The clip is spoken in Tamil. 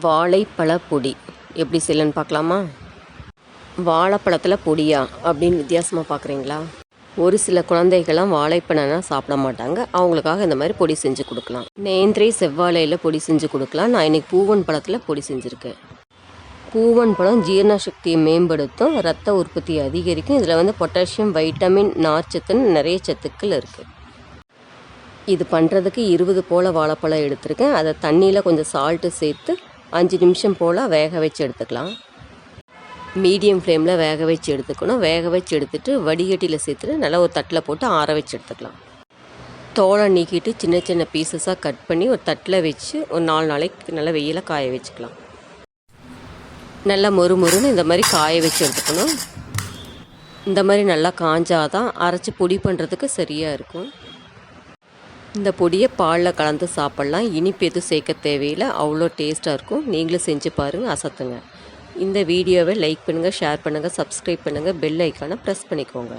வாழைப்பழ பொடி எப்படி செய்யலன்னு பார்க்கலாமா? வாழைப்பழத்தில் பொடியா அப்படின்னு வித்தியாசமாக பார்க்குறீங்களா? ஒரு சில குழந்தைகள்லாம் வாழைப்பழம்னா சாப்பிட மாட்டாங்க. அவங்களுக்காக இந்த மாதிரி பொடி செஞ்சு கொடுக்கலாம். நேந்திரை செவ்வாழையில் பொடி செஞ்சு கொடுக்கலாம். நான் இன்றைக்கி பூவன் பழத்தில் பொடி செஞ்சுருக்கேன். பூவன் பழம் ஜீரண சக்தியை மேம்படுத்தும், இரத்த உற்பத்தியை அதிகரிக்கும். இதில் பொட்டாசியம், வைட்டமின், நார்ச்சத்துன்னு நிறைய சத்துக்கள் இருக்குது. இது பண்ணுறதுக்கு 20 போல் வாழைப்பழம் எடுத்திருக்கேன். அதை தண்ணியில் கொஞ்சம் சால்ட்டு சேர்த்து 5 நிமிஷம் போல் வேக வச்சு எடுத்துக்கலாம். மீடியம் ஃப்ளேமில் வேக வச்சு எடுத்துக்கணும். வேக வச்சு எடுத்துகிட்டு வடிகட்டியில் சேர்த்துட்டு நல்லா ஒரு தட்டில் போட்டு ஆற வச்சு எடுத்துக்கலாம். தோலை நீக்கிட்டு சின்ன சின்ன பீசஸாக கட் பண்ணி ஒரு தட்டில் வச்சு ஒரு 4 நாளைக்கு நல்லா வெயிலில் காய வச்சுக்கலாம். நல்லா மொறுமொறுன்னு இந்த மாதிரி காய வச்சு எடுத்துக்கணும். இந்த மாதிரி நல்லா காஞ்சாதான் அரைச்சி பொடி பண்ணுறதுக்கு சரியாக இருக்கும். இந்த பொடியை பாலில் கலந்து சாப்பிட்லாம். இனிப்பு எதுவும் சேர்க்க தேவையில்லை, அவ்வளோ டேஸ்ட்டாக இருக்கும். நீங்களும் செஞ்சு பாருங்கள், அசத்துங்க. இந்த வீடியோவை லைக் பண்ணுங்கள், ஷேர் பண்ணுங்கள், சப்ஸ்கிரைப் பண்ணுங்கள், பெல் ஐக்கானை ப்ரெஸ் பண்ணிக்கோங்க.